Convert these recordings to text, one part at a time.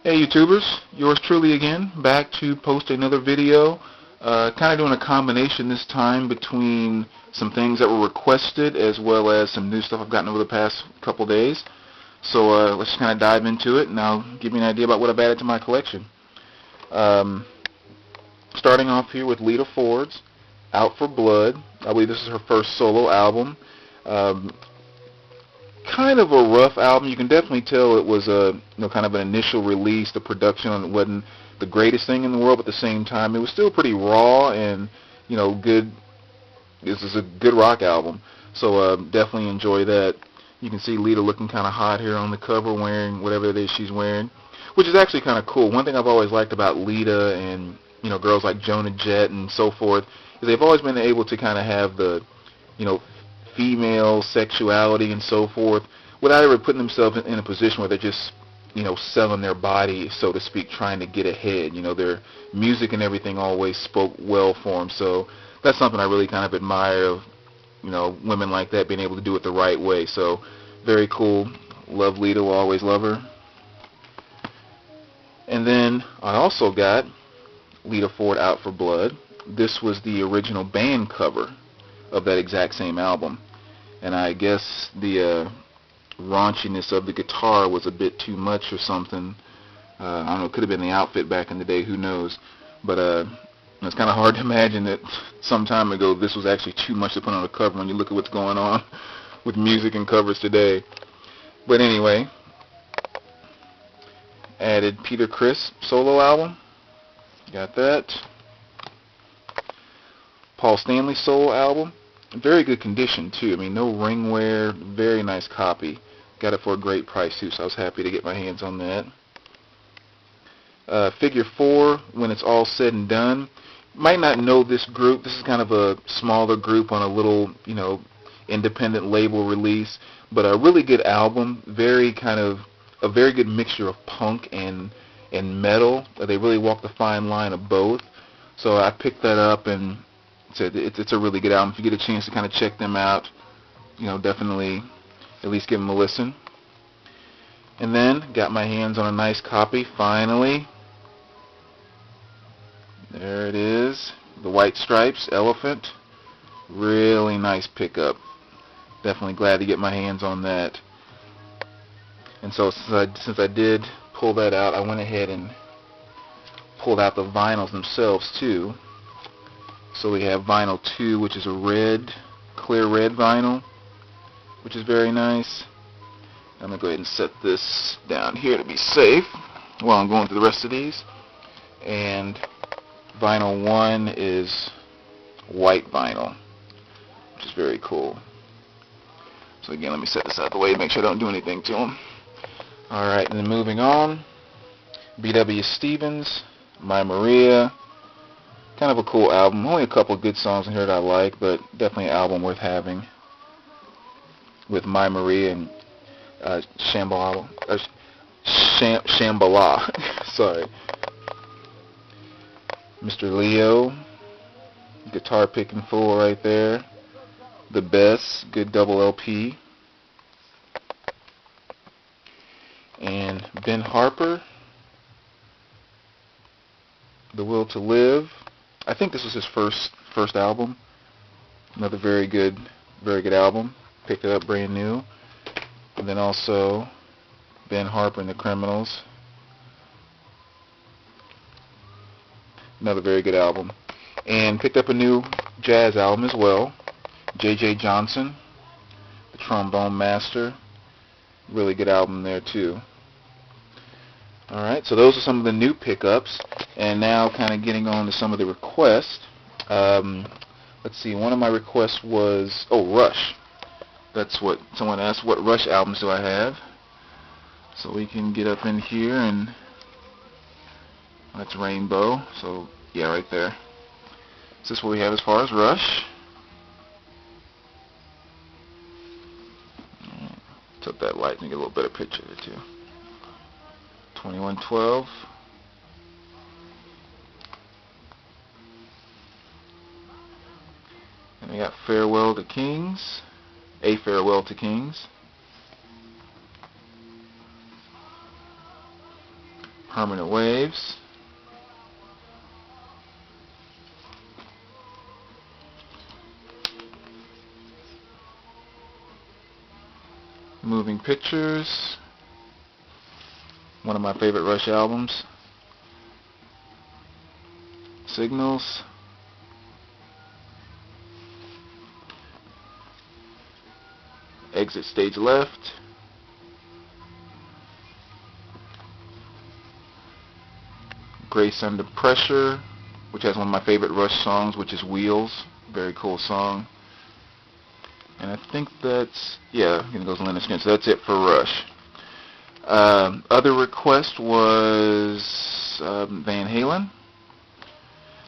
Hey YouTubers, yours truly again, back to post another video. Kind of doing a combination this time between some things that were requested as well as some new stuff I've gotten over the past couple days. So let's just kind of dive into it and I'll give you an idea about what I've added to my collection. Um, Starting off here with Lita Ford's Out for Blood. I believe this is her first solo album. Um, Kind of a rough album. You can definitely tell it was a kind of an initial release. The production on it wasn't the greatest thing in the world, but at the same time, it was still pretty raw and good. This is a good rock album, so definitely enjoy that. You can see Lita looking kind of hot here on the cover, wearing whatever it is she's wearing, which is actually kind of cool. One thing I've always liked about Lita and girls like Joan Jett and so forth is they've always been able to kind of have the you know female sexuality and so forth without ever putting themselves in a position where they're just selling their body, so to speak, trying to get ahead. Their music and everything always spoke well for them, so that's something I really kind of admire of women like that being able to do it the right way. So very cool. Love Lita, will always love her. And then I also got Lita Ford Out for Blood. This was the original band cover of that exact same album, and I guess the raunchiness of the guitar was a bit too much or something. I don't know, it could have been the outfit back in the day, who knows, but it's kind of hard to imagine that some time ago this was actually too much to put on a cover when you look at what's going on with music and covers today. But anyway, added Peter Criss solo album, got that. Paul Stanley solo album, very good condition too. I mean, no ring wear, very nice copy. Got it for a great price too, so I was happy to get my hands on that. Figure 4, When It's All Said and Done. Might not know this group. This is kind of a smaller group on a little, independent label release, but a really good album. Very good mixture of punk and metal. They really walk the fine line of both. So I picked that up and it's a really good album. If you get a chance to kind of check them out, definitely at least give them a listen. And then got my hands on a nice copy finally. There it is, the White Stripes Elephant. Really nice pickup. Definitely glad to get my hands on that. And so since I did pull that out, I went ahead and pulled out the vinyls themselves too. So we have vinyl 2, which is a red, clear red vinyl, which is very nice. I'm going to go ahead and set this down here to be safe while I'm going through the rest of these. And vinyl 1 is white vinyl, which is very cool. So again, let me set this out of the way to make sure I don't do anything to them. Alright, and then moving on, B.W. Stevens, My Maria. Kind of a cool album. Only a couple of good songs in here that I like, but definitely an album worth having. With My Maria and Shambhala. Sorry. Mr. Leo. Guitar picking fool right there. The Best. Good double LP. And Ben Harper. The Will to Live. I think this was his first album. Another very good album. Picked it up brand new. And then also Ben Harper and the Criminals. Another very good album. And picked up a new jazz album as well. J.J. Johnson, the Trombone Master. Really good album there too. Alright, so those are some of the new pickups, and now kind of getting on to some of the requests. Let's see, one of my requests was, Rush. That's what someone asked, what Rush albums do I have? So we can get up in here, and that's Rainbow, so yeah, right there. So this is what we have as far as Rush. Tilt that light and get a little better picture of it too. 2112. And we got Farewell to Kings. A Farewell to Kings. Permanent Waves. Moving Pictures. One of my favorite Rush albums. Signals. Exit Stage Left. Grace Under Pressure, which has one of my favorite Rush songs, which is Wheels. Very cool song. And I think that's, yeah, it goes Leonard Skinner. So that's it for Rush. Other request was Van Halen.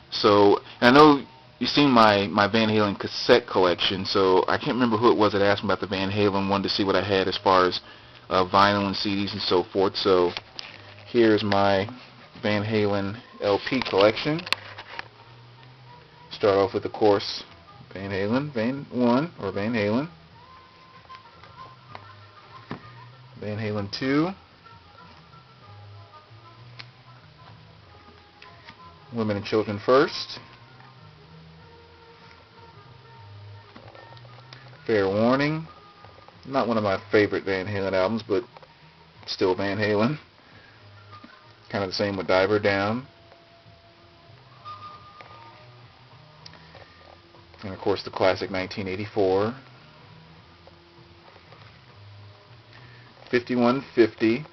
So, and I know you've seen my Van Halen cassette collection, so I can't remember who it was that asked me about the Van Halen, wanted to see what I had as far as vinyl and CDs and so forth. So here's my Van Halen LP collection. Start off with, of course, Van Halen, Van 1, or Van Halen. Van Halen 2. Women and Children First. Fair Warning. Not one of my favorite Van Halen albums, but still Van Halen. Kind of the same with Diver Down. And of course the classic 1984. 5150.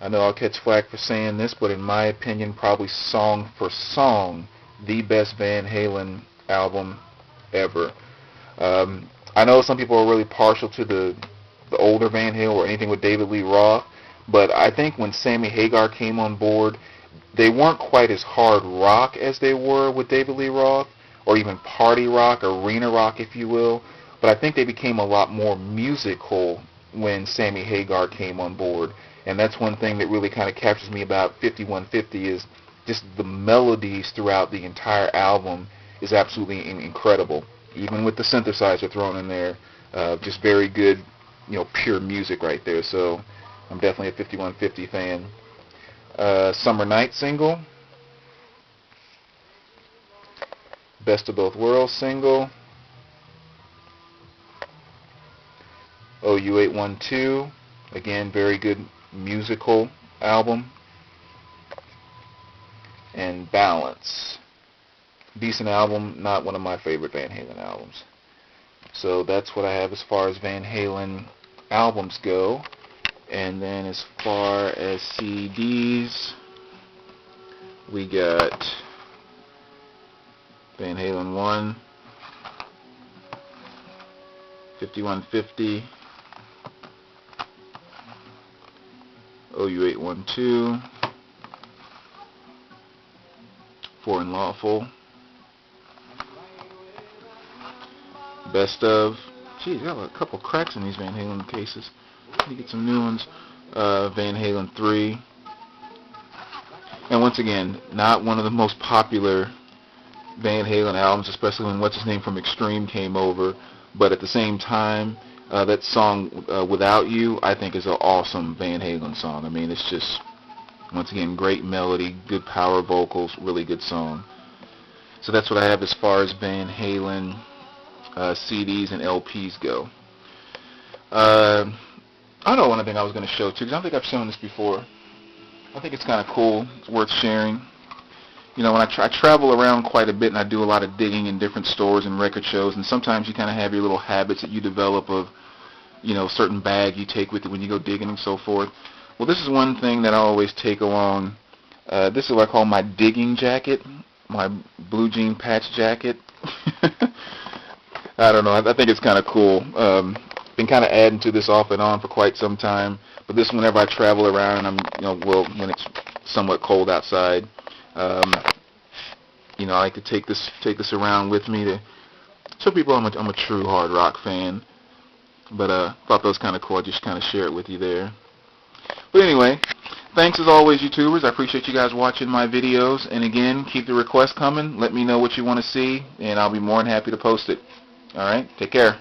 I know I'll catch flack for saying this, but in my opinion, probably song for song, the best Van Halen album ever. I know some people are really partial to the older Van Halen or anything with David Lee Roth, but I think when Sammy Hagar came on board, they weren't quite as hard rock as they were with David Lee Roth, or even party rock, arena rock, if you will. But I think they became a lot more musical when Sammy Hagar came on board. And that's one thing that really kind of captures me about 5150 is just the melodies throughout the entire album is absolutely incredible. Even with the synthesizer thrown in there, just very good, pure music right there. So I'm definitely a 5150 fan. Summer Night single. Best of Both Worlds single. OU812. Again, very good musical album. And Balance. Decent album, not one of my favorite Van Halen albums. So that's what I have as far as Van Halen albums go. And then as far as CDs, we got Van Halen 1, 5150, OU812, For and Lawful, Best of. Geez, got a couple cracks in these Van Halen cases. Let me get some new ones. Van Halen 3. And once again, not one of the most popular Van Halen albums, especially when what's-his-name from Extreme came over. But at the same time, that song, Without You, I think is an awesome Van Halen song. I mean, it's just, once again, great melody, good power vocals, really good song. So that's what I have as far as Van Halen CDs and LPs go. I know one thing I was going to show too, because I don't think I've shown this before. I think it's kind of cool. It's worth sharing. When I travel around quite a bit and I do a lot of digging in different stores and record shows, and sometimes you kind of have your little habits that you develop of, certain bag you take with you when you go digging and so forth. Well, this is one thing that I always take along. This is what I call my digging jacket, my blue jean patch jacket. I don't know. I think it's kind of cool. Been kind of adding to this off and on for quite some time. But this, whenever I travel around, and I'm, when it's somewhat cold outside, I like to take this around with me to show people I'm a true hard rock fan. But thought that was kind of cool. I just kind of share it with you there. But anyway, thanks as always, YouTubers. I appreciate you guys watching my videos. And again, keep the requests coming. Let me know what you want to see, and I'll be more than happy to post it. All right, take care.